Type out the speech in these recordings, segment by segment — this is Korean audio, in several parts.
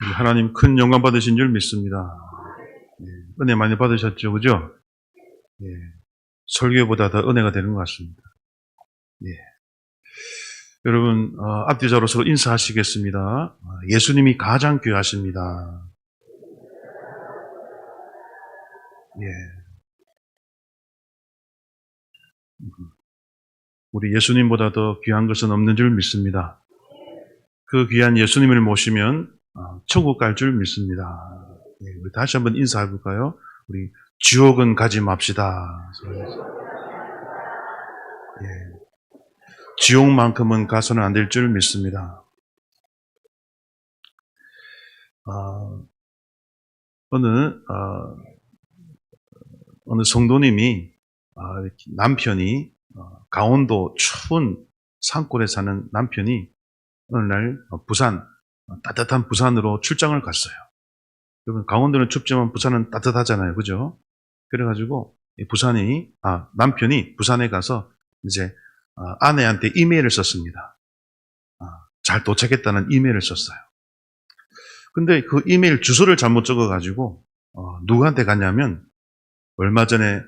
우리 하나님 큰 영광 받으신 줄 믿습니다. 은혜 많이 받으셨죠, 그죠? 설교보다 더 은혜가 되는 것 같습니다. 여러분, 앞뒤자로 서로 인사하시겠습니다. 예수님이 가장 귀하십니다. 우리 예수님보다 더 귀한 것은 없는 줄 믿습니다. 그 귀한 예수님을 모시면 천국 갈 줄 믿습니다. 우리 다시 한번 인사해 볼까요? 우리 지옥은 가지 맙시다. 지옥만큼은 가서는 안 될 줄 믿습니다. 어느 성도님이 남편이 강원도 추운 산골에 사는 남편이 어느 날 따뜻한 부산으로 출장을 갔어요. 여러분, 강원도는 춥지만 부산은 따뜻하잖아요. 그죠? 그래가지고 남편이 부산에 가서 이제 아내한테 이메일을 썼습니다. 잘 도착했다는 이메일을 썼어요. 근데 그 이메일 주소를 잘못 적어가지고 누구한테 갔냐면 얼마 전에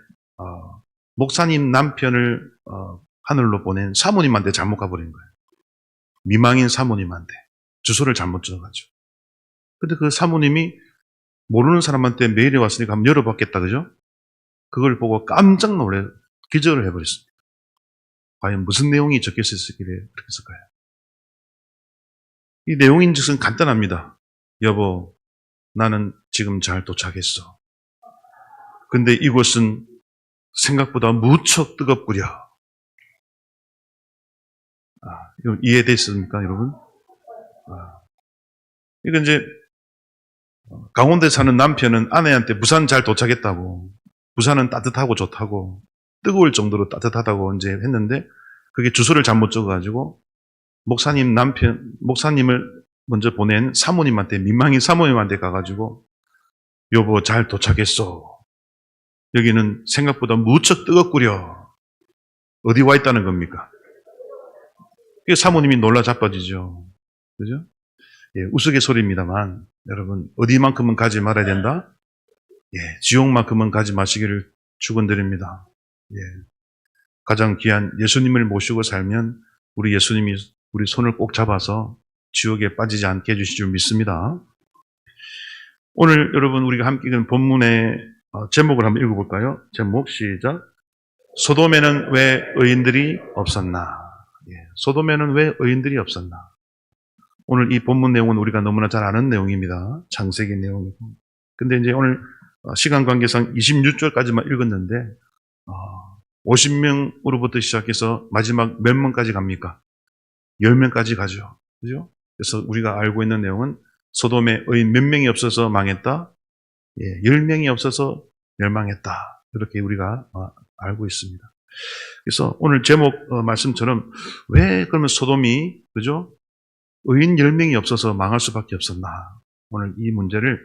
목사님 남편을 하늘로 보낸 사모님한테 잘못 가버린 거예요. 미망인 사모님한테 주소를 잘못 적어가지고. 근데 그 사모님이 모르는 사람한테 메일이 왔으니까 한번 열어봤겠다, 그죠? 그걸 보고 깜짝 놀래 기절을 해버렸습니다. 과연 무슨 내용이 적혀 있었길래 그렇게 했을까요? 이 내용인즉슨 간단합니다. 여보, 나는 지금 잘 도착했어. 근데 이곳은 생각보다 무척 뜨겁구려. 이해됐습니까, 여러분? 이건 이제 강원도에 사는 남편은 아내한테 부산 잘 도착했다고, 부산은 따뜻하고 좋다고, 뜨거울 정도로 따뜻하다고 이제 했는데 그게 주소를 잘못 적어가지고 목사님을 먼저 보낸 사모님한테, 민망인 사모님한테 가가지고 여보 잘 도착했어. 여기는 생각보다 무척 뜨겁구려. 어디 와 있다는 겁니까? 사모님이 놀라 자빠지죠. 그죠? 우스갯소리입니다만 여러분, 어디만큼은 가지 말아야 된다? 지옥만큼은 가지 마시기를 축원드립니다. 가장 귀한 예수님을 모시고 살면 우리 예수님이 우리 손을 꼭 잡아서 지옥에 빠지지 않게 해주실 줄 믿습니다. 오늘 여러분 우리가 함께 읽은 본문의 제목을 한번 읽어볼까요? 제목 시작. 소돔에는 왜 의인들이 없었나? 소돔에는 왜 의인들이 없었나? 오늘 이 본문 내용은 우리가 너무나 잘 아는 내용입니다. 창세기 내용이고. 근데 이제 오늘 시간 관계상 26절까지만 읽었는데 50명으로부터 시작해서 마지막 몇 명까지 갑니까? 10명까지 가죠. 그죠? 그래서 우리가 알고 있는 내용은 소돔에 의인 몇 명이 없어서 망했다? 10명이 없어서 멸망했다. 이렇게 우리가 알고 있습니다. 그래서 오늘 제목 말씀처럼 왜 그러면 소돔이, 그죠? 의인 10명이 없어서 망할 수밖에 없었나? 오늘 이 문제를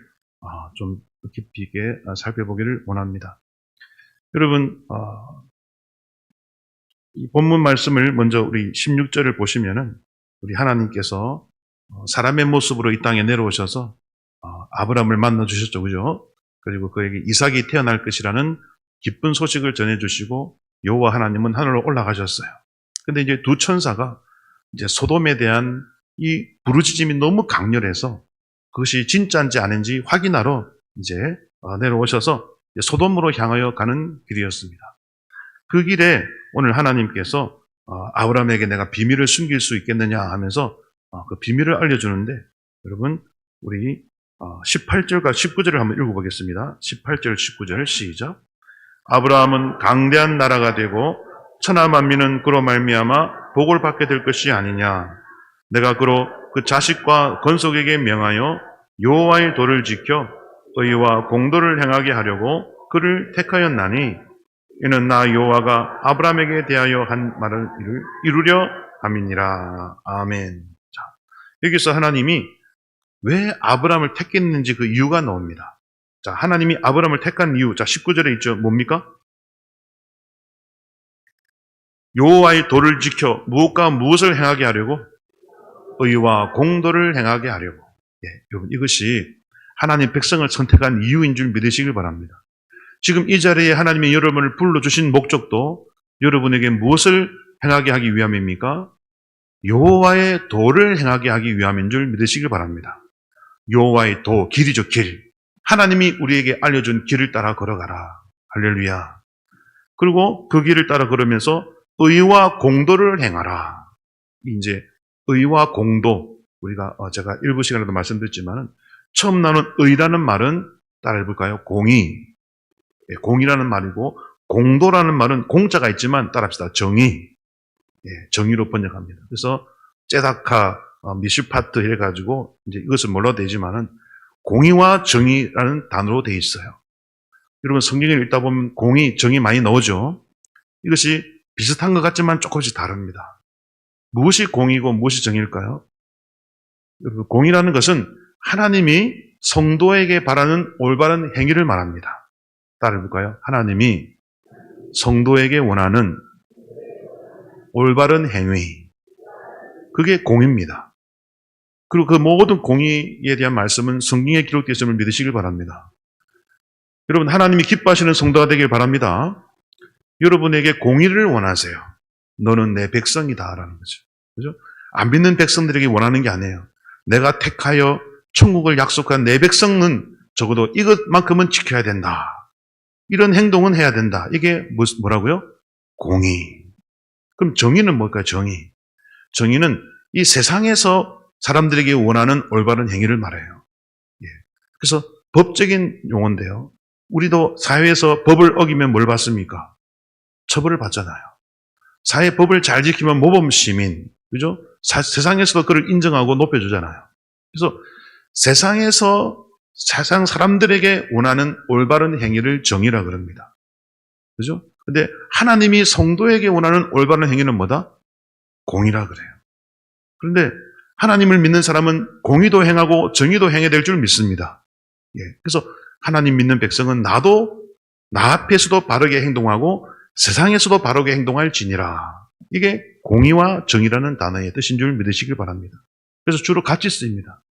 좀 깊이 있게 살펴보기를 원합니다. 여러분, 이 본문 말씀을 먼저 우리 16절을 보시면은 우리 하나님께서 사람의 모습으로 이 땅에 내려오셔서 아브라함을 만나 주셨죠, 그죠? 그리고 그에게 이삭이 태어날 것이라는 기쁜 소식을 전해주시고 여호와 하나님은 하늘로 올라가셨어요. 근데 이제 두 천사가 이제 소돔에 대한 이 부르짖음이 너무 강렬해서 그것이 진짜인지 아닌지 확인하러 이제 내려오셔서 소돔으로 향하여 가는 길이었습니다. 그 길에 오늘 하나님께서 아브라함에게 내가 비밀을 숨길 수 있겠느냐 하면서 그 비밀을 알려주는데, 여러분 우리 18절과 19절을 한번 읽어보겠습니다. 18절 19절 시작. 아브라함은 강대한 나라가 되고 천하 만민은 그로 말미암아 복을 받게 될 것이 아니냐. 내가 그로 그 자식과 건속에게 명하여 여호와의 도를 지켜 의와 공도를 행하게 하려고 그를 택하였나니 이는 나 여호와가 아브라함에게 대하여 한 말을 이루려 함이니라. 아멘. 자, 여기서 하나님이 왜 아브라함을 택했는지 그 이유가 나옵니다. 자, 하나님이 아브라함을 택한 이유. 자, 19절에 있죠. 뭡니까? 여호와의 도를 지켜 무엇과 무엇을 행하게 하려고? 의와 공도를 행하게 하려고. 여러분, 이것이 하나님 백성을 선택한 이유인 줄 믿으시길 바랍니다. 지금 이 자리에 하나님이 여러분을 불러주신 목적도 여러분에게 무엇을 행하게 하기 위함입니까? 여호와의 도를 행하게 하기 위함인 줄 믿으시길 바랍니다. 여호와의 도, 길이죠, 길. 하나님이 우리에게 알려준 길을 따라 걸어가라. 할렐루야. 그리고 그 길을 따라 걸으면서 의와 공도를 행하라. 이제 의와 공도, 우리가 제가 일부 시간에도 말씀드렸지만 처음 나오는 의라는 말은 따라해볼까요? 공의. 공이라는 말이고 공도라는 말은 공자가 있지만 따라합시다. 정의. 정의로 번역합니다. 그래서 제다카, 미슈파트 해가지고 이제 이것을 몰라도 되지만은 공의와 정의라는 단어로 되어 있어요. 여러분 성경을 읽다 보면 공의, 정의 많이 나오죠. 이것이 비슷한 것 같지만 조금씩 다릅니다. 무엇이 공의고 무엇이 정의일까요? 여러분, 공의라는 것은 하나님이 성도에게 바라는 올바른 행위를 말합니다. 따라해볼까요? 하나님이 성도에게 원하는 올바른 행위. 그게 공의입니다. 그리고 그 모든 공의에 대한 말씀은 성경에 기록되어 있음을 믿으시길 바랍니다. 여러분, 하나님이 기뻐하시는 성도가 되길 바랍니다. 여러분에게 공의를 원하세요. 너는 내 백성이다라는 거죠. 그죠? 안 믿는 백성들에게 원하는 게 아니에요. 내가 택하여 천국을 약속한 내 백성은 적어도 이것만큼은 지켜야 된다. 이런 행동은 해야 된다. 이게 뭐라고요? 공의. 그럼 정의는 뭘까요? 정의. 정의는 이 세상에서 사람들에게 원하는 올바른 행위를 말해요. 그래서 법적인 용어인데요. 우리도 사회에서 법을 어기면 뭘 받습니까? 처벌을 받잖아요. 사회 법을 잘 지키면 모범 시민, 그죠? 세상에서도 그를 인정하고 높여주잖아요. 그래서 세상에서 세상 사람들에게 원하는 올바른 행위를 정의라 그럽니다. 그죠? 근데 하나님이 성도에게 원하는 올바른 행위는 뭐다? 공의라 그래요. 그런데 하나님을 믿는 사람은 공의도 행하고 정의도 행해야 될 줄 믿습니다. 그래서 하나님 믿는 백성은 나도 나 앞에서도 바르게 행동하고 세상에서도 바르게 행동할지니라. 이게 공의와 정의라는 단어의 뜻인 줄 믿으시길 바랍니다. 그래서 주로 같이 쓰입니다.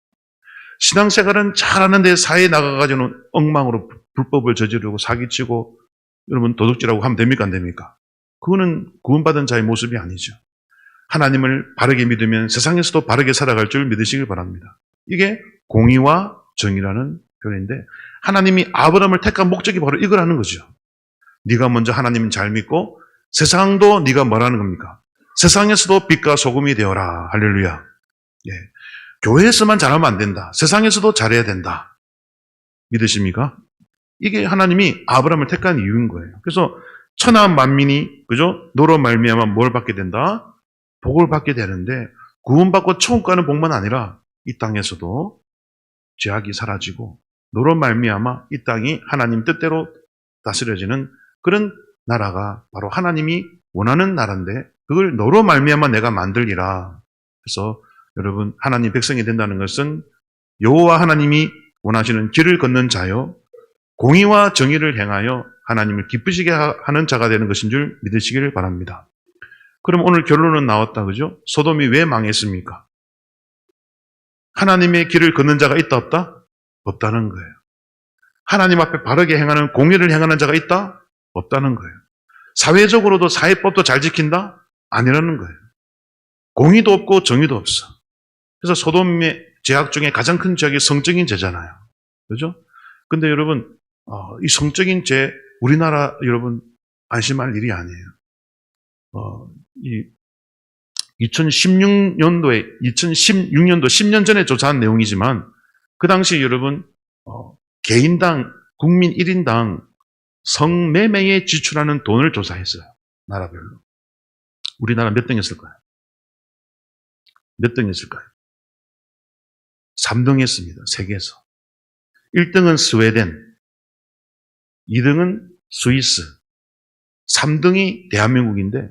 신앙생활은 잘하는데 사회에 나가가지고는 엉망으로 불법을 저지르고 사기치고 여러분 도둑질하고 하면 됩니까? 안 됩니까? 그거는 구원받은 자의 모습이 아니죠. 하나님을 바르게 믿으면 세상에서도 바르게 살아갈 줄 믿으시길 바랍니다. 이게 공의와 정의라는 표현인데 하나님이 아브라함을 택한 목적이 바로 이거라는 거죠. 네가 먼저 하나님 잘 믿고 세상도 네가 뭐라는 겁니까? 세상에서도 빛과 소금이 되어라. 할렐루야. 교회에서만 잘하면 안 된다. 세상에서도 잘해야 된다. 믿으십니까? 이게 하나님이 아브라함을 택한 이유인 거예요. 그래서 천하 만민이 그죠? 너로 말미암아 뭘 받게 된다? 복을 받게 되는데 구원받고 천국 가는 복만 아니라 이 땅에서도 죄악이 사라지고 너로 말미암아 이 땅이 하나님 뜻대로 다스려지는 그런 나라가 바로 하나님이 원하는 나라인데 그걸 너로 말미암아 내가 만들리라. 그래서 여러분 하나님 백성이 된다는 것은 여호와 하나님이 원하시는 길을 걷는 자요 공의와 정의를 행하여 하나님을 기쁘시게 하는 자가 되는 것인 줄 믿으시기를 바랍니다. 그럼 오늘 결론은 나왔다, 그죠? 소돔이 왜 망했습니까? 하나님의 길을 걷는 자가 있다, 없다? 없다는 거예요. 하나님 앞에 바르게 행하는 공의를 행하는 자가 있다? 없다는 거예요. 사회적으로도 사회법도 잘 지킨다? 아니라는 거예요. 공의도 없고 정의도 없어. 그래서 소돔의 죄악 중에 가장 큰 죄악이 성적인 죄잖아요. 그죠? 근데 여러분, 이 성적인 죄, 우리나라 여러분 안심할 일이 아니에요. 2016년도 10년 전에 조사한 내용이지만 그 당시 여러분 개인당 국민 1인당 성매매에 지출하는 돈을 조사했어요. 나라별로. 우리나라 몇 등했을까요? 몇 등했을까요? 3등 했습니다. 세계에서. 1등은 스웨덴, 2등은 스위스, 3등이 대한민국인데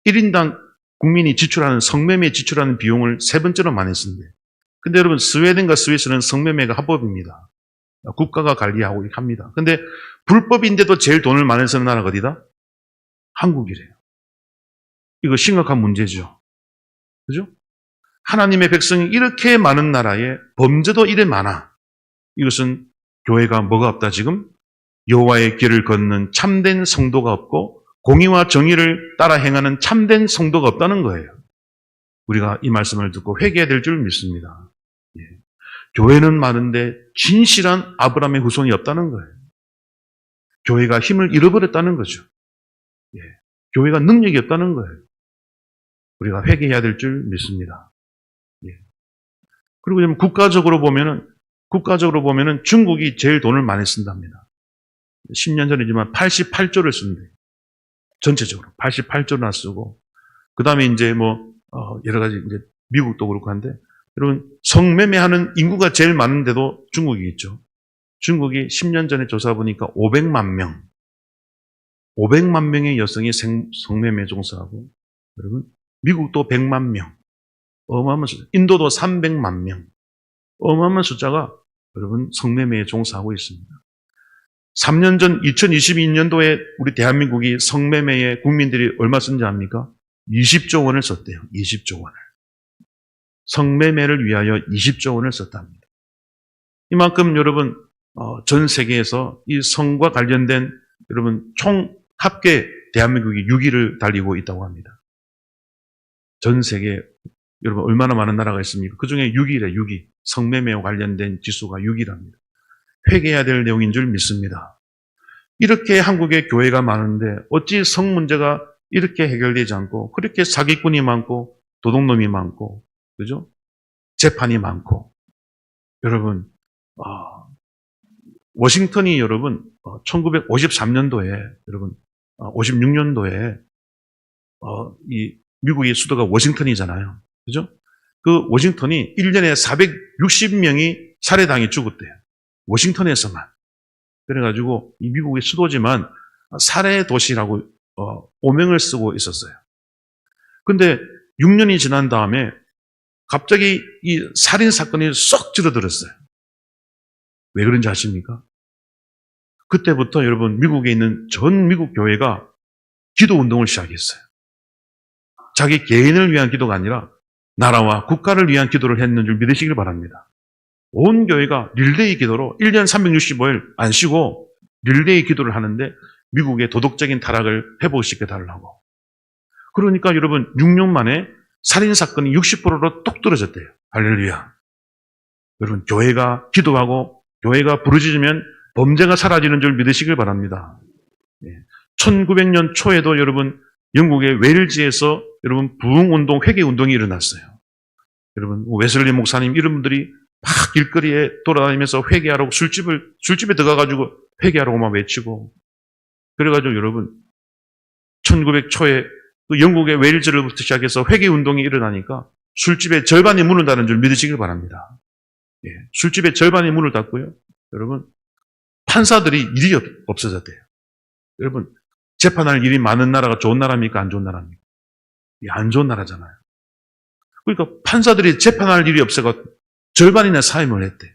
1인당 국민이 지출하는 성매매에 지출하는 비용을 3번째로 많이 쓴대요. 근데 여러분 스웨덴과 스위스는 성매매가 합법입니다. 국가가 관리하고 이렇게 합니다. 근데 불법인데도 제일 돈을 많이 쓰는 나라가 어디다? 한국이래요. 이거 심각한 문제죠. 그죠? 하나님의 백성이 이렇게 많은 나라에 범죄도 이래 많아. 이것은 교회가 뭐가 없다 지금? 여호와의 길을 걷는 참된 성도가 없고 공의와 정의를 따라 행하는 참된 성도가 없다는 거예요. 우리가 이 말씀을 듣고 회개해야 될 줄 믿습니다. 예. 교회는 많은데 진실한 아브라함의 후손이 없다는 거예요. 교회가 힘을 잃어버렸다는 거죠. 예. 교회가 능력이 없다는 거예요. 우리가 회개해야 될 줄 믿습니다. 예. 그리고 국가적으로 보면은 중국이 제일 돈을 많이 쓴답니다. 10년 전이지만 88조를 쓴대요. 전체적으로 88조나 쓰고, 그 다음에 이제 여러 가지 이제 미국도 그렇고 한데, 여러분 성매매하는 인구가 제일 많은데도 중국이 있죠. 중국이 10년 전에 조사 보니까 500만 명의 여성이 성매매 종사하고, 여러분 미국도 100만 명, 어마어마한 숫자. 인도도 300만 명, 어마어마한 숫자가 여러분 성매매에 종사하고 있습니다. 3년 전 2022년도에 우리 대한민국이 성매매에 국민들이 얼마 쓴지 압니까? 20조 원을 썼대요. 20조 원을. 성매매를 위하여 20조 원을 썼답니다. 이만큼 여러분 전 세계에서 이 성과 관련된 여러분 총 합계 대한민국이 6위를 달리고 있다고 합니다. 전 세계에 여러분 얼마나 많은 나라가 있습니까? 그 중에 6위래, 6위. 성매매와 관련된 지수가 6위랍니다. 회개해야 될 내용인 줄 믿습니다. 이렇게 한국에 교회가 많은데 어찌 성 문제가 이렇게 해결되지 않고, 그렇게 사기꾼이 많고 도둑놈이 많고, 그죠? 재판이 많고. 여러분 워싱턴이 여러분 1953년도에 여러분 56년도에 이 미국의 수도가 워싱턴이잖아요. 그죠? 그 워싱턴이 1년에 460명이 살해당해 죽었대요. 워싱턴에서만. 그래가지고 이 미국의 수도지만 살해 도시라고 오명을 쓰고 있었어요. 근데 6년이 지난 다음에 갑자기 이 살인 사건이 쏙 줄어들었어요. 왜 그런지 아십니까? 그때부터 여러분 미국에 있는 전 미국 교회가 기도 운동을 시작했어요. 자기 개인을 위한 기도가 아니라 나라와 국가를 위한 기도를 했는 줄 믿으시길 바랍니다. 온 교회가 릴레이 기도로 1년 365일 안 쉬고 릴레이 기도를 하는데 미국의 도덕적인 타락을 회복시켜 달라고. 그러니까 여러분 6년 만에 살인사건이 60%로 뚝 떨어졌대요. 할렐루야. 여러분 교회가 기도하고 교회가 부르짖으면 범죄가 사라지는 줄 믿으시길 바랍니다. 1900년 초에도 여러분 영국의 웨일즈에서 여러분 부흥운동, 회개운동이 일어났어요. 여러분 웨슬리 목사님 이런 분들이 막 길거리에 돌아다니면서 회개하라고 술집에 들어가가지고 회개하라고 막 외치고, 그래가지고 여러분 1900 초에 그 영국의 웨일즈로부터 시작해서 회개운동이 일어나니까 술집의 절반이 문을 닫는 줄 믿으시길 바랍니다. 예, 술집의 절반이 문을 닫고요. 여러분 판사들이 일이 없어졌대요. 여러분 재판할 일이 많은 나라가 좋은 나라입니까? 안 좋은 나라입니까? 예, 안 좋은 나라잖아요. 그러니까 판사들이 재판할 일이 없어서 절반이나 사임을 했대.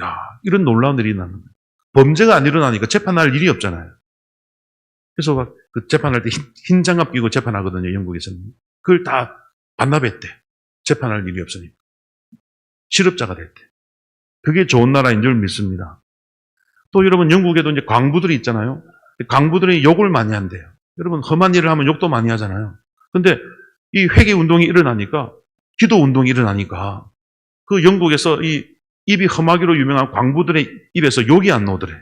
야, 이런 놀라운 일이 나는 거예요. 범죄가 안 일어나니까 재판할 일이 없잖아요. 그래서 막 그 재판할 때 흰 장갑 끼고 재판하거든요, 영국에서는. 그걸 다 반납했대. 재판할 일이 없으니까. 실업자가 됐대. 그게 좋은 나라인 줄 믿습니다. 또 여러분 영국에도 이제 광부들이 있잖아요. 광부들이 욕을 많이 한대요. 여러분 험한 일을 하면 욕도 많이 하잖아요. 근데 이 회개 운동이 일어나니까, 기도 운동이 일어나니까 그 영국에서 이 입이 험하기로 유명한 광부들의 입에서 욕이 안 나오더래.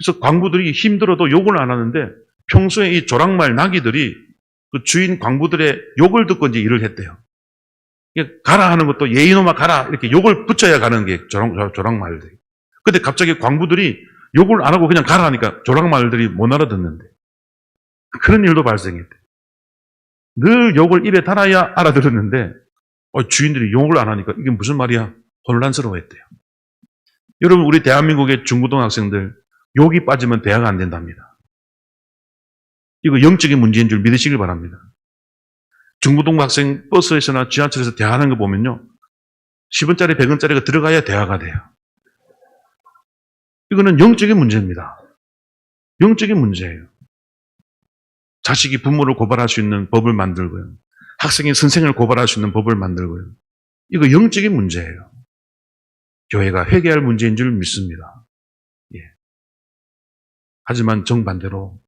그래서 광부들이 힘들어도 욕을 안 하는데 평소에 이 조랑말 나귀들이 그 주인 광부들의 욕을 듣고 이제 일을 했대요. 가라 하는 것도 예이놈아 가라 이렇게 욕을 붙여야 가는 게 조랑말들이. 근데 갑자기 광부들이 욕을 안 하고 그냥 가라 하니까 조랑말들이 못 알아듣는데, 그런 일도 발생했대. 늘 욕을 입에 달아야 알아들었는데 주인들이 욕을 안 하니까 이게 무슨 말이야? 혼란스러워했대요. 여러분 우리 대한민국의 중고등학생들 욕이 빠지면 대학 안 된답니다. 이거 영적인 문제인 줄 믿으시길 바랍니다. 중고등학생 버스에서나 지하철에서 대화하는 거 보면요, 10원짜리 100원짜리가 들어가야 대화가 돼요. 이거는 영적인 문제입니다. 영적인 문제예요. 자식이 부모를 고발할 수 있는 법을 만들고요. 학생이 선생을 고발할 수 있는 법을 만들고요. 이거 영적인 문제예요. 교회가 회개할 문제인 줄 믿습니다. 예. 하지만 정반대로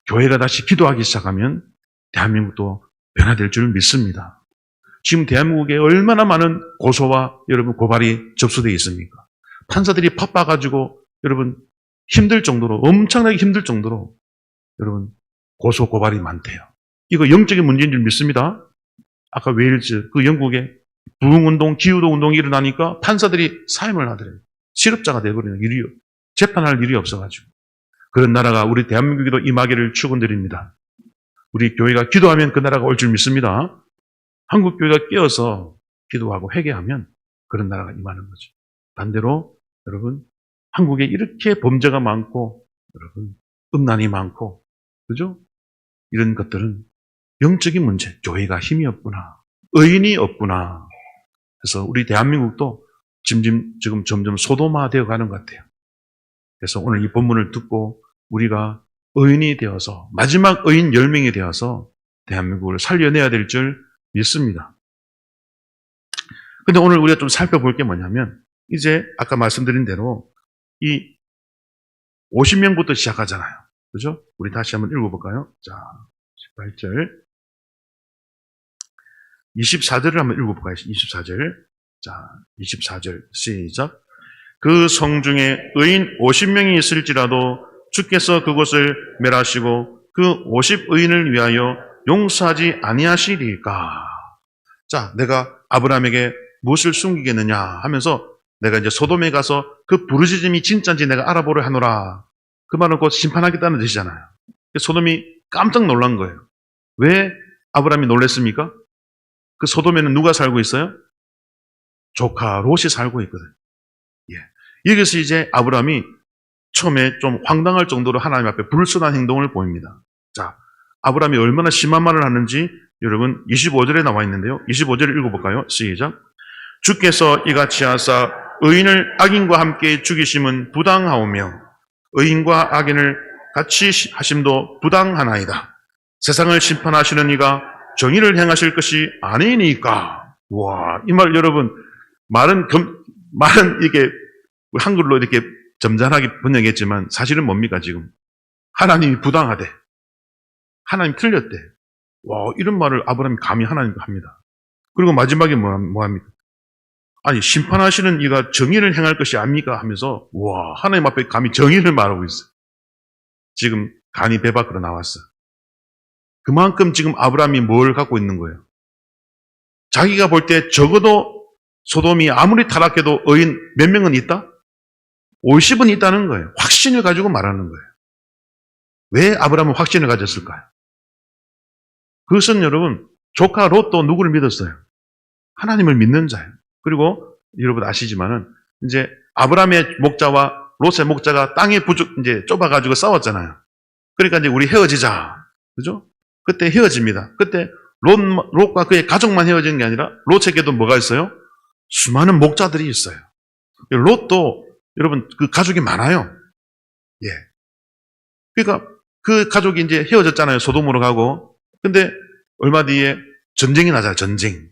교회가 다시 기도하기 시작하면 대한민국도 변화될 줄 믿습니다. 지금 대한민국에 얼마나 많은 고소와 여러분 고발이 접수되어 있습니까? 판사들이 바빠가지고 여러분 힘들 정도로, 엄청나게 힘들 정도로 여러분 고소 고발이 많대요. 이거 영적인 문제인 줄 믿습니다. 아까 웨일즈 그 영국에 부흥운동, 기후도운동이 일어나니까 판사들이 사임을 하더래요. 실업자가 돼버리는 일이, 재판할 일이 없어가지고. 그런 나라가 우리 대한민국에도 임하기를 축원드립니다. 우리 교회가 기도하면 그 나라가 올 줄 믿습니다. 한국 교회가 깨어서 기도하고 회개하면 그런 나라가 임하는 거죠. 반대로 여러분 한국에 이렇게 범죄가 많고 여러분 음란이 많고 그죠? 이런 것들은 영적인 문제, 교회가 힘이 없구나, 의인이 없구나. 그래서 우리 대한민국도 지금 점점 소도마 되어 가는 것 같아요. 그래서 오늘 이 본문을 듣고 우리가 의인이 되어서 마지막 의인 10명이 되어서 대한민국을 살려내야 될 줄 믿습니다. 근데 오늘 우리가 좀 살펴볼 게 뭐냐면 이제 아까 말씀드린 대로 이 50명부터 시작하잖아요. 그죠? 우리 다시 한번 읽어볼까요? 자, 18절. 24절을 한번 읽어볼까요? 24절. 자, 24절. 시작. 그 성 중에 의인 50명이 있을지라도 주께서 그곳을 멸하시고 그 50의인을 위하여 용서하지 아니하시리까. 자, 내가 아브라함에게 무엇을 숨기겠느냐 하면서 내가 이제 소돔에 가서 그 부르짖음이 진짜인지 내가 알아보려 하노라. 그 말은 곧 심판하겠다는 뜻이잖아요. 소돔이 깜짝 놀란 거예요. 왜 아브라함이 놀랐습니까? 그 소돔에는 누가 살고 있어요? 조카 롯이 살고 있거든. 예. 여기서 이제 아브라함이 처음에 좀 황당할 정도로 하나님 앞에 불순한 행동을 보입니다. 자, 아브라함이 얼마나 심한 말을 하는지 여러분 25절에 나와 있는데요. 25절을 읽어볼까요? 시작. 주께서 이같이 하사 의인을 악인과 함께 죽이심은 부당하오며 의인과 악인을 같이 하심도 부당하나이다. 세상을 심판하시는 이가 정의를 행하실 것이 아니니까. 와, 이 말 여러분 말은 이게 한글로 이렇게 점잖하게 번역했지만 사실은 뭡니까 지금? 하나님이 부당하대. 하나님 틀렸대. 와, 이런 말을 아브라함이 감히 하나님과 합니다. 그리고 마지막에 뭐 합니까? 아니, 심판하시는 이가 정의를 행할 것이 아닙니까? 하면서, 와, 하나님 앞에 감히 정의를 말하고 있어요. 지금 간이 배 밖으로 나왔어. 그만큼 지금 아브라함이 뭘 갖고 있는 거예요? 자기가 볼 때 적어도 소돔이 아무리 타락해도 의인 몇 명은 있다? 50은 있다는 거예요. 확신을 가지고 말하는 거예요. 왜 아브라함은 확신을 가졌을까요? 그것은 여러분, 조카 롯도 누구를 믿었어요? 하나님을 믿는 자예요. 그리고 여러분 아시지만은 이제 아브라함의 목자와 롯의 목자가 땅에 이제 좁아가지고 싸웠잖아요. 그러니까 이제 우리 헤어지자. 그죠? 그때 헤어집니다. 그때 롯과 그의 가족만 헤어지는 게 아니라 롯에게도 뭐가 있어요? 수많은 목자들이 있어요. 롯도 여러분 그 가족이 많아요. 예. 그러니까 그 가족이 이제 헤어졌잖아요. 소돔으로 가고. 근데 얼마 뒤에 전쟁이 나잖아요. 전쟁.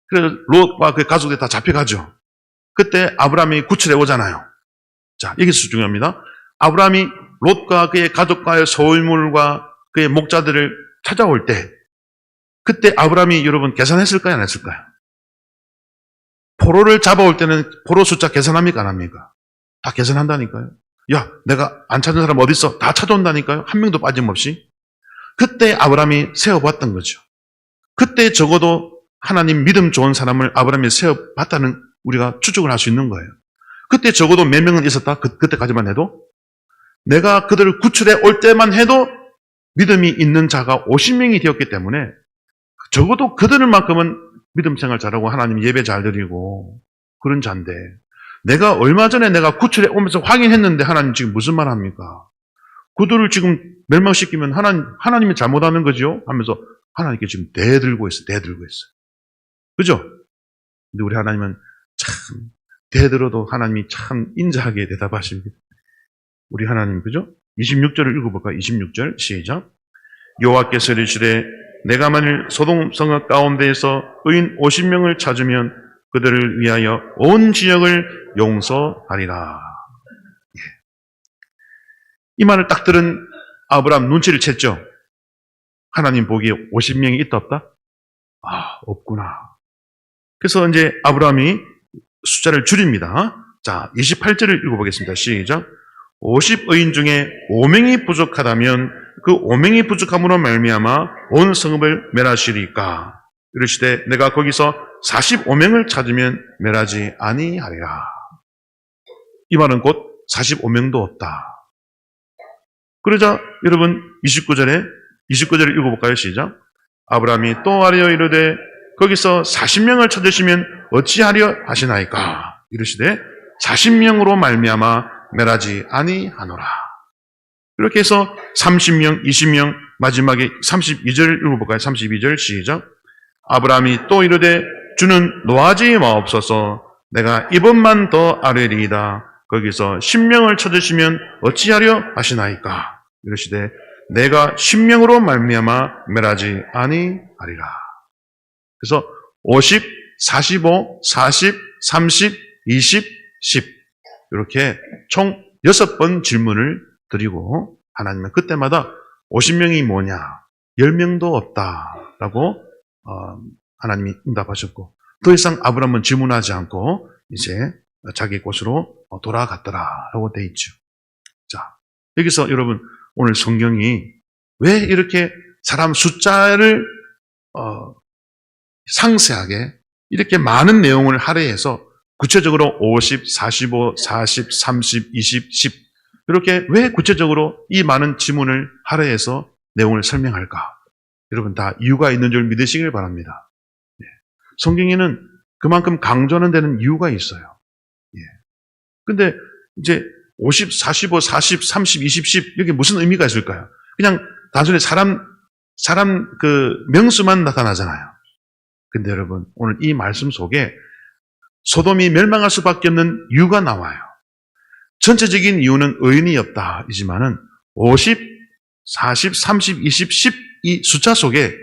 그래서 롯과 그 가족들이 다 잡혀가죠. 그때 아브라함이 구출해 오잖아요. 자, 여기서 중요합니다. 아브라함이 롯과 그의 가족과의 소유물과 그의 목자들을 찾아올 때 그때 아브라함이 여러분 계산했을까요? 안 했을까요? 포로를 잡아올 때는 포로 숫자 계산합니까? 안 합니까? 다 계산한다니까요. 야, 내가 안 찾은 사람 어디 있어? 다 찾아온다니까요. 한 명도 빠짐없이. 그때 아브라함이 세워봤던 거죠. 그때 적어도 하나님 믿음 좋은 사람을 아브라함이 세워봤다는 우리가 추측을 할 수 있는 거예요. 그때 적어도 몇 명은 있었다? 그때까지만 해도? 내가 그들을 구출해 올 때만 해도 믿음이 있는 자가 50명이 되었기 때문에 적어도 그들만큼은 믿음 생활 잘하고 하나님 예배 잘 드리고 그런 자인데 내가 얼마 전에 내가 구출해 오면서 확인했는데 하나님 지금 무슨 말 합니까? 그들을 지금 멸망시키면 하나님이 잘못하는 거죠? 하면서 하나님께 지금 대들고 있어요. 그죠? 근데 우리 하나님은 참 대들어도 하나님이 참 인자하게 대답하십니다. 우리 하나님 그죠? 26절을 읽어볼까요? 26절 시작. 여호와께서 이르시되 내가 만일 소돔 성읍 가운데에서 의인 50명을 찾으면 그들을 위하여 온 지역을 용서하리라. 이 말을 딱 들은 아브라함 눈치를 챘죠. 하나님 보기에 50명이 있다 없다? 없구나. 그래서 이제 아브라함이 숫자를 줄입니다. 자, 28절을 읽어보겠습니다. 시작. 50의인 중에 5명이 부족하다면 그 5명이 부족함으로 말미암아 온 성읍을 멸하시리까. 이르시되 내가 거기서 45명을 찾으면 멸하지 아니하리라. 이 말은 곧 45명도 없다. 그러자 여러분 29절을 읽어볼까요? 시작. 아브라함이 또 아뢰어 이르되 거기서 40명을 찾으시면 어찌하려 하시나이까. 이르시되 40명으로 말미암아 멸하지 아니하노라. 이렇게 해서 30명, 20명, 마지막에 32절 읽어볼까요? 32절 시작. 아브라함이 또 이르되 주는 노하지 마옵소서. 내가 이번만 더 아뢰리이다. 거기서 10명을 찾으시면 어찌하려 하시나이까. 이르시되 내가 10명으로 말미암아 멸하지 아니하리라. 그래서 50, 45, 40, 30, 20, 10 이렇게 총 6번 질문을 드리고 하나님은 그때마다 50명이 뭐냐? 10명도 없다라고 하나님이 응답하셨고 더 이상 아브라함은 질문하지 않고 이제 자기 곳으로 돌아갔더라라고 돼 있죠. 자, 여기서 여러분 오늘 성경이 왜 이렇게 사람 숫자를 상세하게 이렇게 많은 내용을 할애해서 구체적으로 50, 45, 40, 30, 20, 10 이렇게 왜 구체적으로 이 많은 지문을 할애해서 내용을 설명할까? 여러분 다 이유가 있는 줄 믿으시길 바랍니다. 성경에는 그만큼 강조하는 데는 이유가 있어요. 근데 이제 50, 45, 40, 30, 20, 10 이게 무슨 의미가 있을까요? 그냥 단순히 사람 그 명수만 나타나잖아요. 근데 여러분 오늘 이 말씀 속에 소돔이 멸망할 수밖에 없는 이유가 나와요. 전체적인 이유는 의인이 없다이지만은 50, 40, 30, 20, 10 이 숫자 속에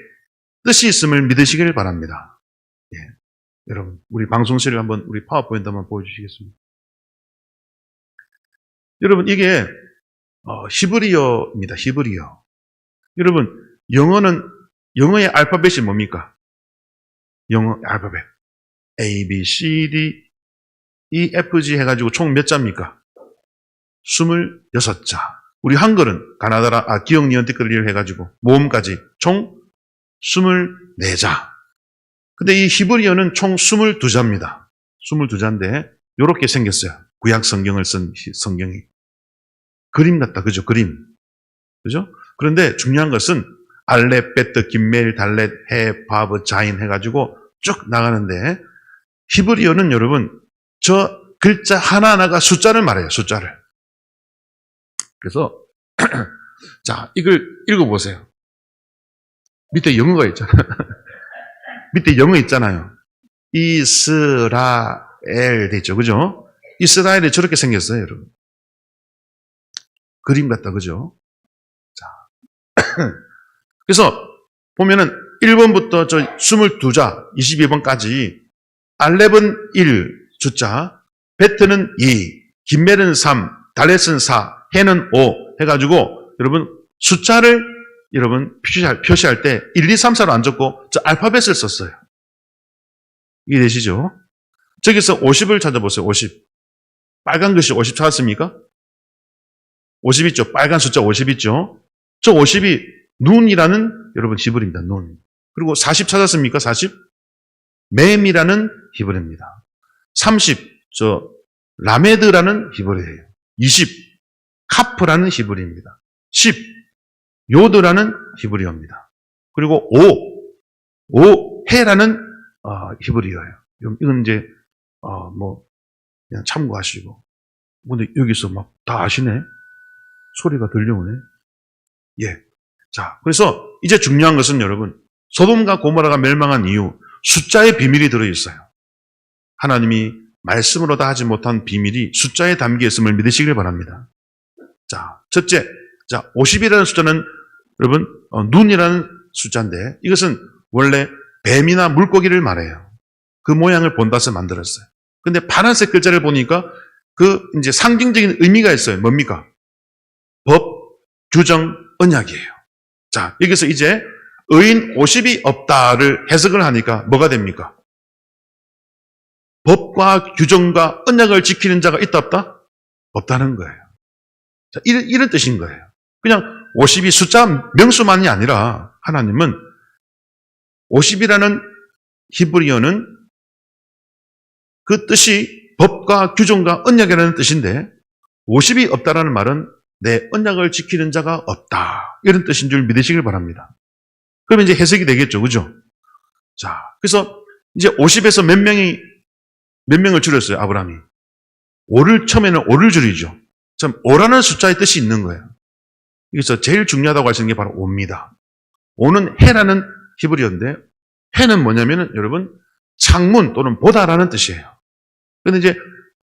뜻이 있음을 믿으시길 바랍니다. 여러분 우리 방송실을 한번 우리 파워포인트 한번 보여주시겠습니다. 여러분 이게 히브리어입니다. 히브리어. 여러분 영어의 알파벳이 뭡니까? 영어 알파벳 A, B, C, D, E, F, G 해가지고 총 몇 자입니까? 26자. 우리 한글은 가나다라 기억 니은 댓글을 해가지고 모음까지 총 24자. 근데 이 히브리어는 총 22자입니다. 22자인데 이렇게 생겼어요. 구약 성경을 쓴 성경이. 그림 같다. 그죠? 그림. 그죠? 그런데 중요한 것은 알렙, 베트, 김멜, 달렛, 해, 바브, 자인 해가지고 쭉 나가는데 히브리어는 여러분 저 글자 하나하나가 숫자를 말해요. 숫자를. 그래서 자 이걸 읽어보세요. 밑에 영어가 있잖아요. 밑에 영어 있잖아요. 이스라엘 되죠. 그죠? 이스라엘이 저렇게 생겼어요. 여러분. 그림 같다. 그죠? 자, 그래서 보면은 1번부터 저 22자 22번까지 알렙은 1 숫자, 베트는 2, 김멜은 3, 달렛은 4, 해는 5 해가지고 여러분 숫자를 여러분 표시할 때 1, 2, 3, 4로 안 적고 저 알파벳을 썼어요. 이해되시죠? 저기서 50을 찾아보세요. 50. 빨간 글씨 50 찾았습니까? 50 있죠? 빨간 숫자 50 있죠? 저 50이 눈이라는 여러분 히브리입니다. 눈. 그리고 40 찾았습니까? 40? 맴이라는 히브리입니다. 30, 저 라메드라는 히브리예요. 20, 카프라는 히브리입니다. 10, 요드라는 히브리어입니다. 그리고 5, 해라는 히브리어예요. 이건 이제 그냥 참고하시고. 근데 여기서 막 다 아시네? 소리가 들려오네. 예. 자, 그래서 이제 중요한 것은 여러분, 소돔과 고모라가 멸망한 이유, 숫자의 비밀이 들어있어요. 하나님이 말씀으로 다 하지 못한 비밀이 숫자에 담겨 있음을 믿으시길 바랍니다. 자, 첫째, 자, 50이라는 숫자는 여러분, 눈이라는 숫자인데 이것은 원래 뱀이나 물고기를 말해요. 그 모양을 본다서 만들었어요. 근데 파란색 글자를 보니까 그 이제 상징적인 의미가 있어요. 뭡니까? 법, 규정, 언약이에요. 자, 여기서 이제 의인 50이 없다를 해석을 하니까 뭐가 됩니까? 법과 규정과 언약을 지키는 자가 있다 없다? 없다는 거예요. 자, 이런 뜻인 거예요. 그냥 50이 숫자 명수만이 아니라 하나님은 50이라는 히브리어는 그 뜻이 법과 규정과 언약이라는 뜻인데 50이 없다라는 말은 내 언약을 지키는 자가 없다. 이런 뜻인 줄 믿으시길 바랍니다. 그러면 이제 해석이 되겠죠. 그죠? 자, 그래서 이제 50에서 몇 명을 줄였어요, 아브라함이. 처음에는 5를 줄이죠. 참, 5라는 숫자의 뜻이 있는 거예요. 여기서 제일 중요하다고 하시는 게 바로 5입니다. 5는 해라는 히브리어인데, 해는 뭐냐면은, 여러분, 창문 또는 보다라는 뜻이에요. 근데 이제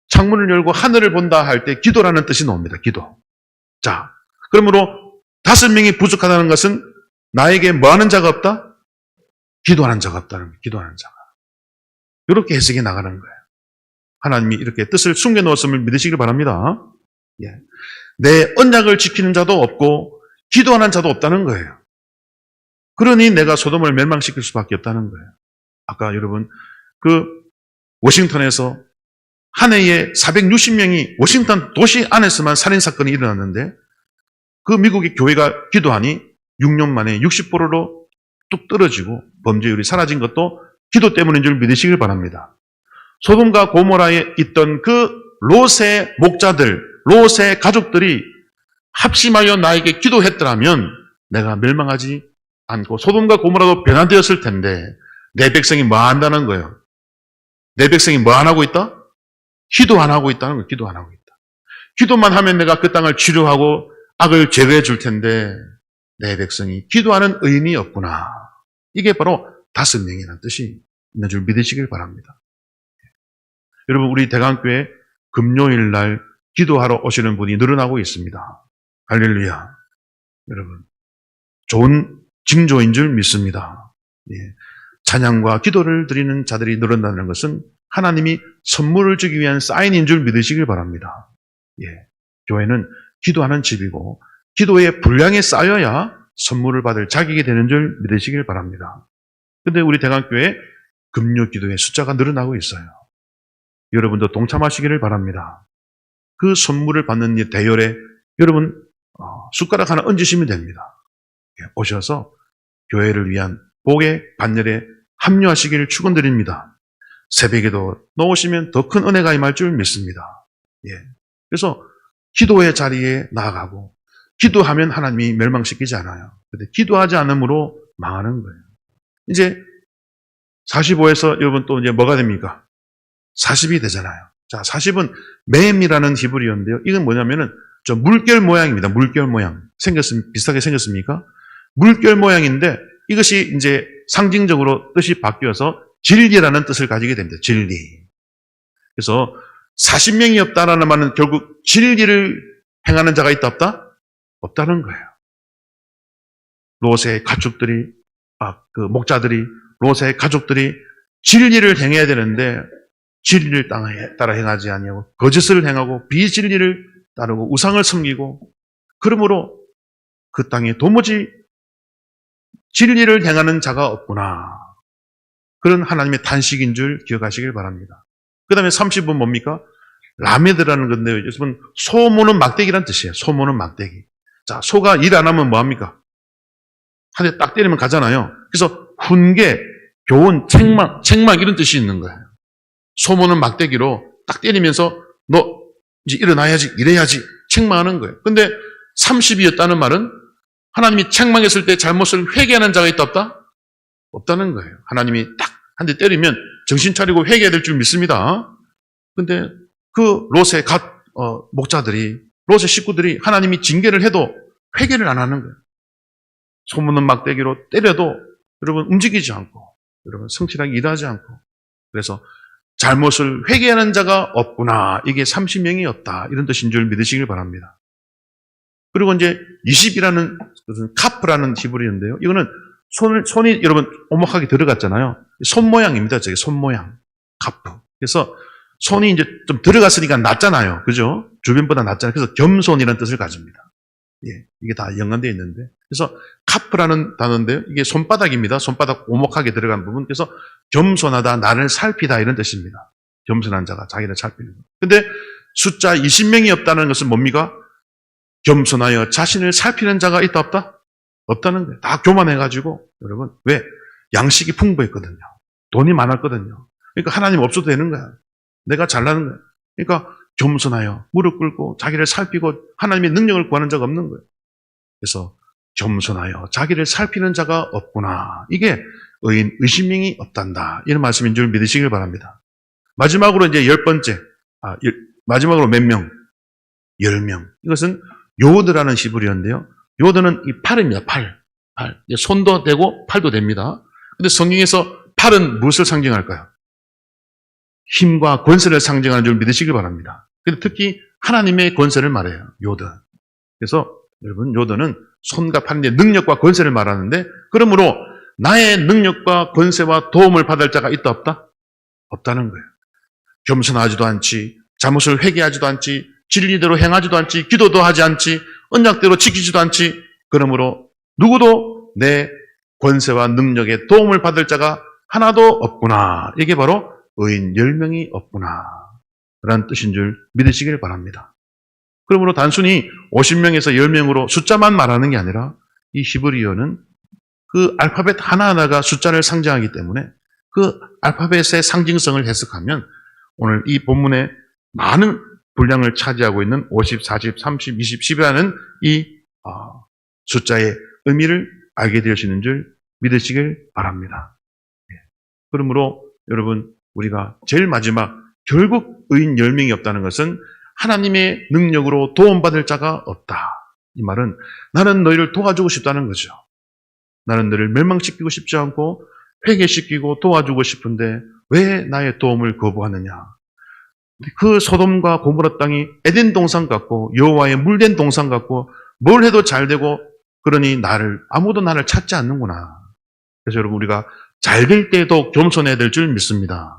창문을 열고 하늘을 본다 할 때 기도라는 뜻이 나옵니다. 기도. 자, 그러므로 5명이 부족하다는 것은 나에게 뭐 하는 자가 없다? 기도하는 자가 없다는 거예요. 기도하는 자가. 이렇게 해석이 나가는 거예요. 하나님이 이렇게 뜻을 숨겨 놓았음을 믿으시길 바랍니다. 예. 내 언약을 지키는 자도 없고 기도하는 자도 없다는 거예요. 그러니 내가 소돔을 멸망시킬 수밖에 없다는 거예요. 아까 여러분 그 워싱턴에서 한 해에 460명이 워싱턴 도시 안에서만 살인사건이 일어났는데 그 미국의 교회가 기도하니 6년 만에 60%로 뚝 떨어지고 범죄율이 사라진 것도 기도 때문인 줄 믿으시길 바랍니다. 소돔과 고모라에 있던 그 롯의 목자들, 롯의 가족들이 합심하여 나에게 기도했더라면 내가 멸망하지 않고 소돔과 고모라도 변화되었을 텐데 내 백성이 뭐 한다는 거예요? 내 백성이 뭐 안 하고 있다? 기도 안 하고 있다는 거예요. 기도 안 하고 있다. 기도만 하면 내가 그 땅을 치료하고 악을 제거해 줄 텐데 내 백성이 기도하는 의인이 없구나. 이게 바로 5명이라는 뜻이 있는 줄 믿으시길 바랍니다. 여러분 우리 대강교회 금요일 날 기도하러 오시는 분이 늘어나고 있습니다. 할렐루야. 여러분 좋은 징조인 줄 믿습니다. 예. 찬양과 기도를 드리는 자들이 늘어난다는 것은 하나님이 선물을 주기 위한 사인인 줄 믿으시길 바랍니다. 예. 교회는 기도하는 집이고 기도의 분량이 쌓여야 선물을 받을 자격이 되는 줄 믿으시길 바랍니다. 그런데 우리 대강교회 금요 기도의 숫자가 늘어나고 있어요. 여러분도 동참하시기를 바랍니다. 그 선물을 받는 이 대열에 여러분 숟가락 하나 얹으시면 됩니다. 예. 오셔서 교회를 위한 복의 반열에 합류하시기를 축원드립니다. 새벽에도 놓으시면 더 큰 은혜가 임할 줄 믿습니다. 예. 그래서 기도의 자리에 나아가고 기도하면 하나님이 멸망시키지 않아요. 근데 기도하지 않으므로 망하는 거예요. 이제 45에서 여러분 또 이제 뭐가 됩니까? 40이 되잖아요. 자, 40은 맴이라는 히브리어인데요. 이건 뭐냐면은 저 물결 모양입니다. 물결 모양. 비슷하게 생겼습니까? 물결 모양인데 이것이 이제 상징적으로 뜻이 바뀌어서 진리라는 뜻을 가지게 됩니다. 진리. 그래서 40명이 없다라는 말은 결국 진리를 행하는 자가 있다 없다? 없다는 거예요. 롯의 가축들이, 그 목자들이, 롯의 가족들이 진리를 행해야 되는데 진리를 따라 행하지 아니하고 거짓을 행하고 비진리를 따르고 우상을 섬기고 그러므로 그 땅에 도무지 진리를 행하는 자가 없구나. 그런 하나님의 단식인 줄 기억하시길 바랍니다. 그 다음에 30은 뭡니까? 라메드라는 건데요. 여러분, 소 모는 막대기란 뜻이에요. 소 모는 막대기. 자, 소가 일 안 하면 뭐합니까? 한 대 딱 때리면 가잖아요. 그래서 훈계, 교훈, 책망 이런 뜻이 있는 거예요. 소 모는 막대기로 딱 때리면서 너 이제 일어나야지, 이래야지 책망하는 거예요. 근데 30이었다는 말은 하나님이 책망했을 때 잘못을 회개하는 자가 있다 없다? 없다는 거예요. 하나님이 딱 한 대 때리면 정신 차리고 회개해야 될 줄 믿습니다. 근데 그 롯의 목자들이, 롯의 식구들이 하나님이 징계를 해도 회개를 안 하는 거예요. 소문은 막대기로 때려도 여러분 움직이지 않고, 여러분 성실하게 일하지 않고, 그래서 잘못을 회개하는 자가 없구나. 이게 30명이 없다. 이런 뜻인 줄 믿으시길 바랍니다. 그리고 이제 20이라는 것은 카프라는 히브리어인데요. 이거는 손이 여러분 오목하게 들어갔잖아요. 손 모양입니다. 저게 손 모양. 카프. 그래서 손이 이제 좀 들어갔으니까 낮잖아요. 그죠? 주변보다 낮잖아요. 그래서 겸손이라는 뜻을 가집니다. 예, 이게 다 연관되어 있는데. 그래서 카프라는 단어인데 이게 손바닥입니다. 손바닥 오목하게 들어간 부분. 그래서 겸손하다, 나를 살피다 이런 뜻입니다. 겸손한 자가 자기를 살피는 것. 근데 숫자 20명이 없다는 것은 뭡니까? 겸손하여 자신을 살피는 자가 있다 없다? 없다는 거예요. 다 교만해가지고 여러분 왜? 양식이 풍부했거든요. 돈이 많았거든요. 그러니까 하나님 없어도 되는 거야. 내가 잘나는 거야. 그러니까 겸손하여 무릎 꿇고 자기를 살피고 하나님의 능력을 구하는 자가 없는 거예요. 그래서 겸손하여 자기를 살피는 자가 없구나. 이게 의인 의심명이 없단다. 이런 말씀인 줄 믿으시길 바랍니다. 마지막으로 이제 10번째. 마지막으로 몇 명? 10명. 이것은 요드라는 히브리어인데요. 요드는 이 팔입니다. 팔. 손도 되고 팔도 됩니다. 근데 성경에서 팔은 무엇을 상징할까요? 힘과 권세를 상징하는 줄 믿으시길 바랍니다. 근데 특히 하나님의 권세를 말해요. 요드. 그래서 여러분 요드는 손과 팔인데 능력과 권세를 말하는데 그러므로 나의 능력과 권세와 도움을 받을 자가 있다 없다? 없다는 거예요. 겸손하지도 않지, 잘못을 회개하지도 않지, 진리대로 행하지도 않지, 기도도 하지 않지, 언약대로 지키지도 않지. 그러므로 누구도 내 권세와 능력에 도움을 받을 자가 하나도 없구나. 이게 바로 의인 10명이 없구나. 라는 뜻인 줄 믿으시길 바랍니다. 그러므로 단순히 50명에서 10명으로 숫자만 말하는 게 아니라 이 히브리어는 그 알파벳 하나하나가 숫자를 상징하기 때문에 그 알파벳의 상징성을 해석하면 오늘 이 본문에 많은 분량을 차지하고 있는 50, 40, 30, 20, 10이라는 이 숫자의 의미를 알게 되시는 줄 믿으시길 바랍니다. 그러므로 여러분 우리가 제일 마지막 결국 의인 10명이 없다는 것은 하나님의 능력으로 도움받을 자가 없다. 이 말은 나는 너희를 도와주고 싶다는 거죠. 나는 너를 멸망시키고 싶지 않고 회개시키고 도와주고 싶은데 왜 나의 도움을 거부하느냐. 그 소돔과 고모라 땅이 에덴 동산 같고 여호와의 물된 동산 같고 뭘 해도 잘 되고 그러니 아무도 나를 찾지 않는구나. 그래서 여러분 우리가 잘 될 때에도 겸손해야 될 줄 믿습니다.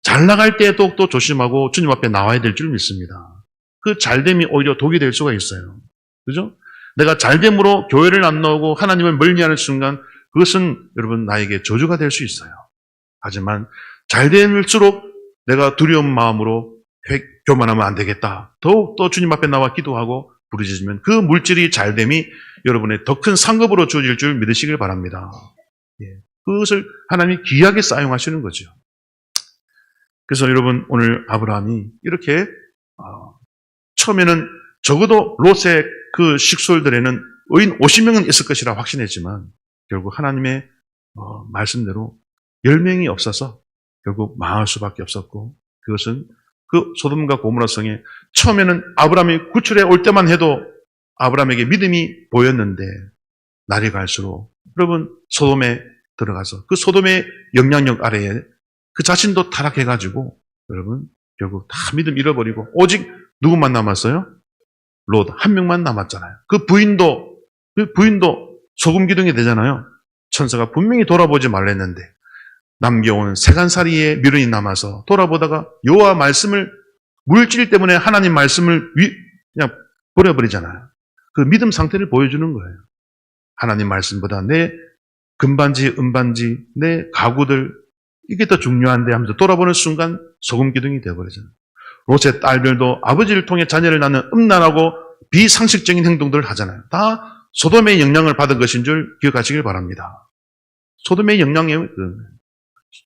잘 나갈 때에도 또 조심하고 주님 앞에 나와야 될 줄 믿습니다. 그 잘됨이 오히려 독이 될 수가 있어요. 그죠? 내가 잘됨으로 교회를 안 나오고 하나님을 멀리하는 순간 그것은 여러분 나에게 저주가 될 수 있어요. 하지만 잘될수록 내가 두려운 마음으로 교만하면 안 되겠다. 더욱 또 주님 앞에 나와 기도하고 부르짖으면 그 물질이 잘됨이 여러분의 더 큰 상급으로 주어질 줄 믿으시길 바랍니다. 그것을 하나님이 귀하게 사용하시는 거죠. 그래서 여러분 오늘 아브라함이 이렇게 처음에는 적어도 롯의 그 식솔들에는 의인 50명은 있을 것이라 확신했지만 결국 하나님의 말씀대로 10명이 없어서 결국 망할 수밖에 없었고 그것은 그 소돔과 고모라 성에 처음에는 아브라함이 구출해 올 때만 해도 아브라함에게 믿음이 보였는데 날이 갈수록 여러분 소돔에 들어가서 그 소돔의 영향력 아래에 그 자신도 타락해가지고 여러분 결국 다 믿음 잃어버리고 오직 누구만 남았어요? 롯 한 명만 남았잖아요. 그 부인도 소금 기둥이 되잖아요. 천사가 분명히 돌아보지 말랬는데 남겨온 세간살이의 미련이 남아서 돌아보다가 여호와 말씀을 물질 때문에 하나님 말씀을 그냥 버려버리잖아요. 그 믿음 상태를 보여주는 거예요. 하나님 말씀보다 내 금반지, 은반지, 내 가구들 이게 더 중요한데 하면서 돌아보는 순간 소금 기둥이 되어버리잖아요. 롯의 딸들도 아버지를 통해 자녀를 낳는 음란하고 비상식적인 행동들을 하잖아요. 다 소돔의 영향을 받은 것인 줄 기억하시길 바랍니다. 소돔의 영향이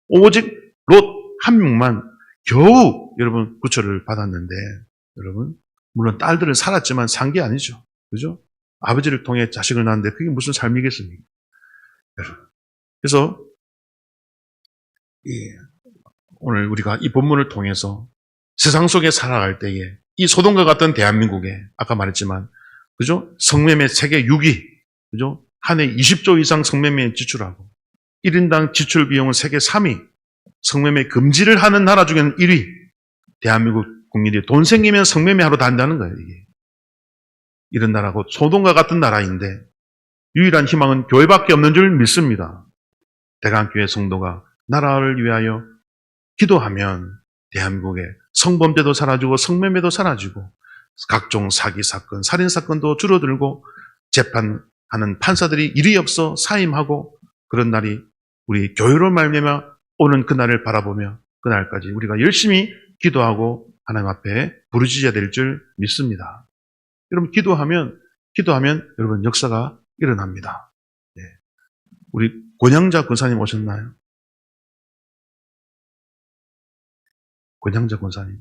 오직 롯 한 명만 겨우 여러분 구출을 받았는데 여러분 물론 딸들은 살았지만 산 게 아니죠. 그죠? 아버지를 통해 자식을 낳았는데 그게 무슨 삶이겠습니까? 그래서 오늘 우리가 이 본문을 통해서 세상 속에 살아갈 때에 이 소돔과 같은 대한민국에 아까 말했지만 그죠? 성매매 세계 6위 그죠? 한 해 20조 이상 성매매에 지출하고 1인당 지출 비용은 세계 3위 성매매 금지를 하는 나라 중에는 1위 대한민국 국민이 돈 생기면 성매매하러 다닌다는 거예요. 이게. 이런 나라고 소돔과 같은 나라인데 유일한 희망은 교회밖에 없는 줄 믿습니다. 대강교회 성도가 나라를 위하여 기도하면 대한민국의 성범죄도 사라지고 성매매도 사라지고 각종 사기 사건, 살인 사건도 줄어들고 재판하는 판사들이 일이 없어 사임하고 그런 날이 우리 교회로 말미암아 오는 그날을 바라보며 그날까지 우리가 열심히 기도하고 하나님 앞에 부르짖어야 될 줄 믿습니다. 여러분 기도하면 여러분 역사가 일어납니다. 네. 우리 권양자 권사님 오셨나요? 권양자 권사님.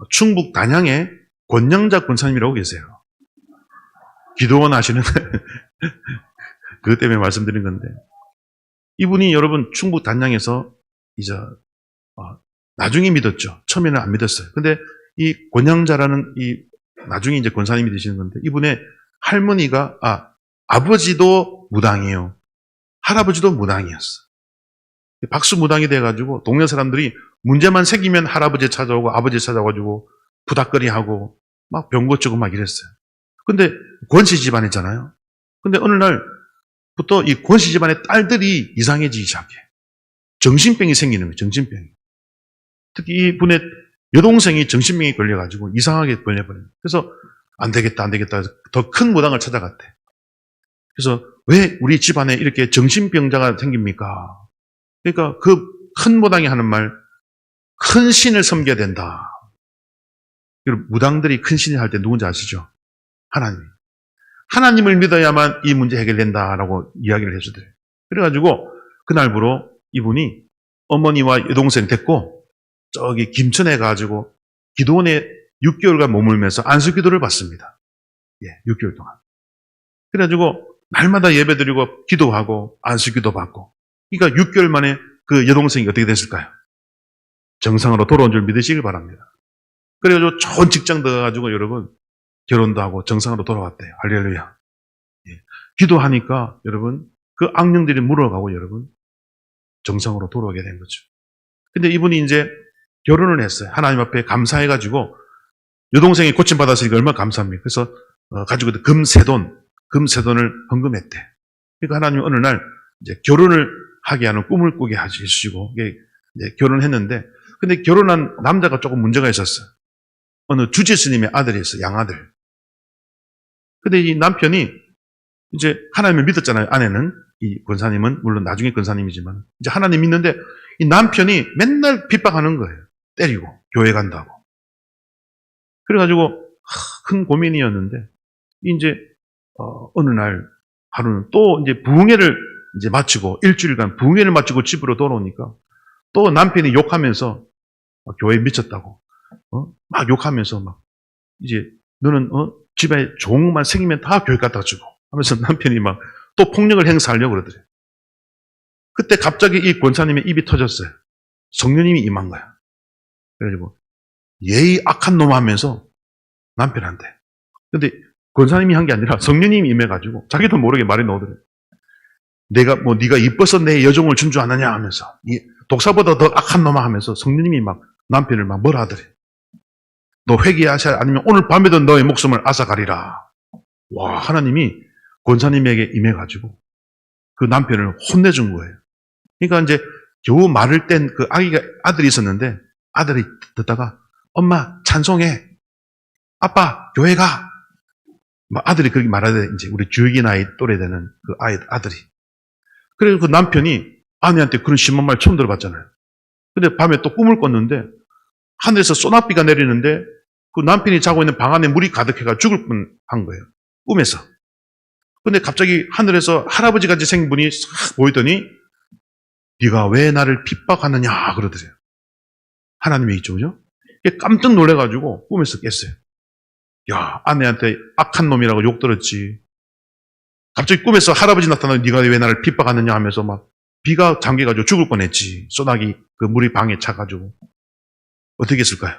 충북 단양에 권양자 권사님이라고 계세요. 기도원 하시는 그것 때문에 말씀드린 건데 이분이 여러분 충북 단양에서 이제 나중에 믿었죠. 처음에는 안 믿었어요. 근데 이 권양자라는 이 나중에 이제 권사님이 되시는 건데 이분의 할머니가 아버지도 무당이에요. 할아버지도 무당이었어. 박수 무당이 돼가지고 동네 사람들이 문제만 생기면 할아버지 찾아오고 아버지 찾아와가지고 부닥거리하고 막 병 고치고 막 이랬어요. 근데 권씨 집안이잖아요. 근데 어느 날부터 이 권씨 집안의 딸들이 이상해지기 시작해. 정신병이 생기는 거예요. 정신병이. 특히 이분의 여동생이 정신병에 걸려가지고 이상하게 걸려버려요. 그래서 안 되겠다 해서 더 큰 무당을 찾아갔대. 그래서 왜 우리 집안에 이렇게 정신병자가 생깁니까? 그러니까 그 큰 무당이 하는 말, 큰 신을 섬겨야 된다. 무당들이 큰 신이 할 때 누군지 아시죠? 하나님. 하나님을 믿어야만 이 문제 해결된다라고 이야기를 해주더래요. 그래가지고 그날부로 이분이 어머니와 여동생 데리고 저기 김천에 가가지고 기도원에 6개월간 머물면서 안수기도를 받습니다. 6개월 동안. 그래가지고 날마다 예배드리고 기도하고 안수기도 받고. 그러니까 6개월 만에 그 여동생이 어떻게 됐을까요? 정상으로 돌아온 줄 믿으시길 바랍니다. 그래가지고 좋은 직장 들어가지고 여러분 결혼도 하고 정상으로 돌아왔대요. 할렐루야. 기도하니까 여러분 그 악령들이 물어가고 여러분 정상으로 돌아오게 된 거죠. 근데 이분이 이제 결혼을 했어요. 하나님 앞에 감사해가지고 여동생이 고침받았으니까 얼마나 감사합니까? 그래서 가지고 금세돈을 헌금했대. 그러니까 하나님 어느 날 이제 결혼을 하게 하는 꿈을 꾸게 하시고 이제 결혼했는데 근데 결혼한 남자가 조금 문제가 있었어요. 어느 주지 스님의 아들이 있어요. 양아들. 근데 이 남편이 이제 하나님을 믿었잖아요. 아내는 이 권사님은 물론 나중에 권사님이지만 이제 하나님 믿는데 이 남편이 맨날 핍박하는 거예요. 때리고 교회 간다고. 그래가지고 큰 고민이었는데 이제 어느 날 하루는 또 이제 부흥회를 이제 마치고 일주일간 부흥회를 마치고 집으로 돌아오니까 또 남편이 욕하면서 교회에 미쳤다고 막 욕하면서 막 이제 너는 집에 좋은 것만 생기면 다 교회 갖다 주고 하면서 남편이 막 또 폭력을 행사하려고 그러더래요. 그때 갑자기 이 권사님의 입이 터졌어요. 성령님이 임한 거야. 그래가지고 예의 악한 놈 하면서 남편한테. 근데 권사님이 한 게 아니라 성령님이 임해가지고 자기도 모르게 말이 나오더래요. 네가 이뻐서 내 여종을 준 줄 아느냐 하면서 이 독사보다 더 악한 놈아 하면서 성령님이 막 남편을 막 뭐라 하더래. 너 회개하셔야 아니면 오늘 밤에도 너의 목숨을 앗아가리라. 와, 하나님이 권사님에게 임해가지고 그 남편을 혼내준 거예요. 그러니까 이제 겨우 말을 뗀 그 아들이 있었는데 아들이 듣다가 엄마 찬송해. 아빠 교회 가. 아들이 그렇게 말하되 이제 우리 주역이 나이 또래 되는 그 아들이. 그래서 그 남편이 아내한테 그런 심한 말 처음 들어봤잖아요. 근데 밤에 또 꿈을 꿨는데 하늘에서 소나비가 내리는데 그 남편이 자고 있는 방 안에 물이 가득해가 죽을 뻔한 거예요. 꿈에서. 근데 갑자기 하늘에서 할아버지같이 생긴 분이 싹 보이더니 네가 왜 나를 핍박하느냐 그러더래요. 하나님의 있죠, 그죠? 깜짝 놀래가지고 꿈에서 깼어요. 야, 아내한테 악한 놈이라고 욕 들었지. 갑자기 꿈에서 할아버지 나타나서 네가 왜 나를 핍박하느냐 하면서 막 비가 잠겨가지고 죽을 뻔했지. 소나기 그 물이 방에 차가지고. 어떻게 했을까요?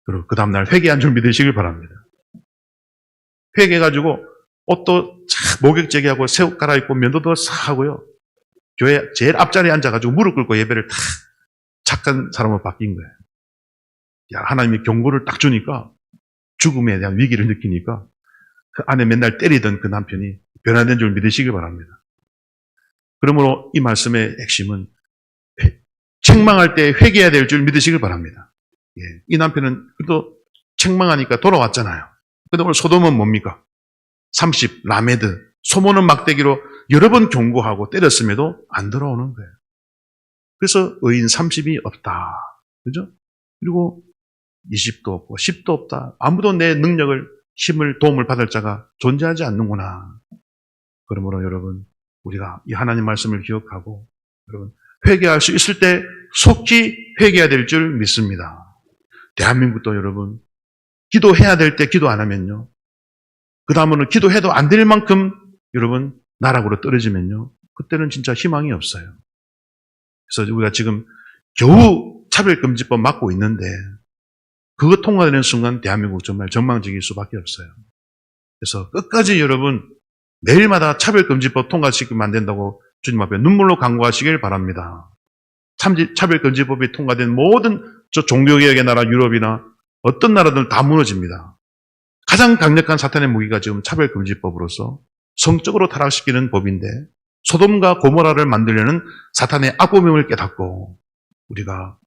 그리고 그 다음날 회개한 줄 믿으시길 바랍니다. 회개해가지고 옷도 착 목욕제기하고 새 옷 갈아입고 면도도 싹 하고요. 교회 제일 앞자리에 앉아가지고 무릎 꿇고 예배를 탁 착한 사람으로 바뀐 거예요. 야, 하나님이 경고를 딱 주니까 죽음에 대한 위기를 느끼니까 그 안에 맨날 때리던 그 남편이 변화된 줄 믿으시길 바랍니다. 그러므로 이 말씀의 핵심은 책망할 때 회개해야 될 줄 믿으시길 바랍니다. 예, 이 남편은 그래도 책망하니까 돌아왔잖아요. 근데 오늘 소돔은 뭡니까? 30, 라메드, 소모는 막대기로 여러 번 경고하고 때렸음에도 안 돌아오는 거예요. 그래서 의인 30이 없다. 그죠? 그리고 20도 없고 10도 없다. 아무도 내 능력을, 힘을, 도움을 받을 자가 존재하지 않는구나. 그러므로 여러분, 우리가 이 하나님 말씀을 기억하고, 여러분, 회개할 수 있을 때 속히 회개해야 될 줄 믿습니다. 대한민국도 여러분, 기도해야 될 때 기도 안 하면요. 그 다음으로는 기도해도 안 될 만큼 여러분, 나락으로 떨어지면요. 그때는 진짜 희망이 없어요. 그래서 우리가 지금 겨우 차별금지법 막고 있는데 그거 통과되는 순간 대한민국 정말 전망적일 수밖에 없어요. 그래서 끝까지 여러분 매일마다 차별금지법 통과시키면 안 된다고 주님 앞에 눈물로 간구하시길 바랍니다. 차별금지법이 통과된 모든 저 종교개혁의 나라 유럽이나 어떤 나라들 다 무너집니다. 가장 강력한 사탄의 무기가 지금 차별금지법으로서 성적으로 타락시키는 법인데 소돔과 고모라를 만들려는 사탄의 악보명을 깨닫고 우리가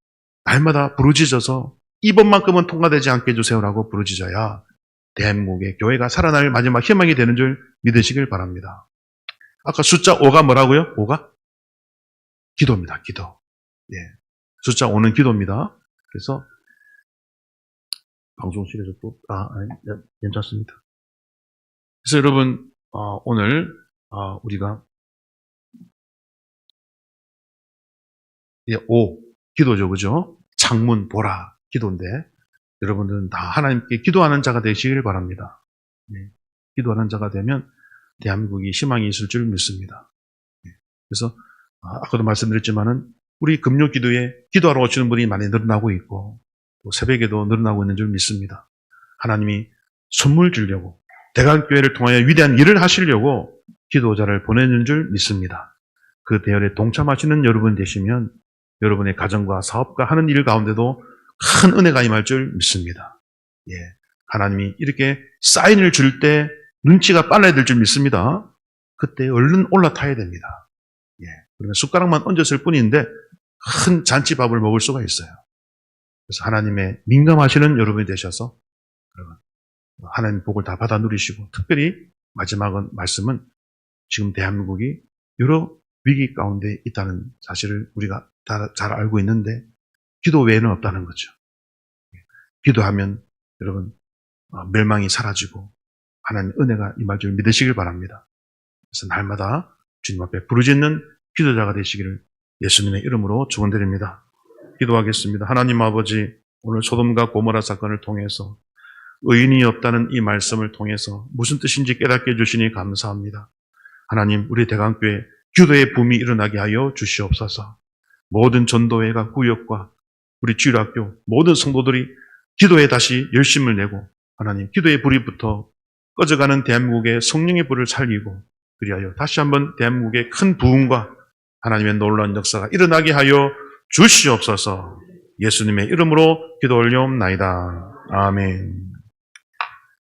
날마다 부르짖어서 이번만큼은 통과되지 않게 해주세요라고 부르짖어야 대한민국의 교회가 살아날 마지막 희망이 되는 줄 믿으시길 바랍니다. 아까 숫자 5가 뭐라고요? 5가? 기도입니다. 기도. 예. 숫자 5는 기도입니다. 그래서 방송실에서 또 괜찮습니다. 그래서 여러분 오늘 우리가 5 기도죠, 그죠? 창문 보라 기도인데 여러분들은 다 하나님께 기도하는 자가 되시길 바랍니다. 네. 기도하는 자가 되면 대한민국이 희망이 있을 줄 믿습니다. 네. 그래서 아까도 말씀드렸지만은 우리 금요 기도에 기도하러 오시는 분이 많이 늘어나고 있고 또 새벽에도 늘어나고 있는 줄 믿습니다. 하나님이 선물 주려고 대강교회를 통하여 위대한 일을 하시려고 기도자를 보내는 줄 믿습니다. 그 대열에 동참하시는 여러분 되시면 여러분의 가정과 사업과 하는 일 가운데도 큰 은혜가 임할 줄 믿습니다. 예, 하나님이 이렇게 사인을 줄 때 눈치가 빨라야 될 줄 믿습니다. 그때 얼른 올라타야 됩니다. 예, 그러면 숟가락만 얹었을 뿐인데 큰 잔치밥을 먹을 수가 있어요. 그래서 하나님의 민감하시는 여러분이 되셔서 하나님 복을 다 받아 누리시고 특별히 마지막 말씀은 지금 대한민국이 여러 위기 가운데 있다는 사실을 우리가 다 잘 알고 있는데 기도 외에는 없다는 거죠. 기도하면 여러분 멸망이 사라지고 하나님 은혜가 임할 줄 믿으시길 바랍니다. 그래서 날마다 주님 앞에 부르짖는 기도자가 되시기를 예수님의 이름으로 축원드립니다. 기도하겠습니다. 하나님 아버지, 오늘 소돔과 고모라 사건을 통해서 의인이 없다는 이 말씀을 통해서 무슨 뜻인지 깨닫게 해주시니 감사합니다. 하나님, 우리 대강교회 기도의 붐이 일어나게 하여 주시옵소서. 모든 전도회가 구역과 우리 주일학교 모든 성도들이 기도에 다시 열심을 내고 하나님 기도의 불이 붙어 꺼져가는 대한민국의 성령의 불을 살리고 그리하여 다시 한번 대한민국의 큰 부흥과 하나님의 놀라운 역사가 일어나게 하여 주시옵소서. 예수님의 이름으로 기도 올려옵나이다. 아멘.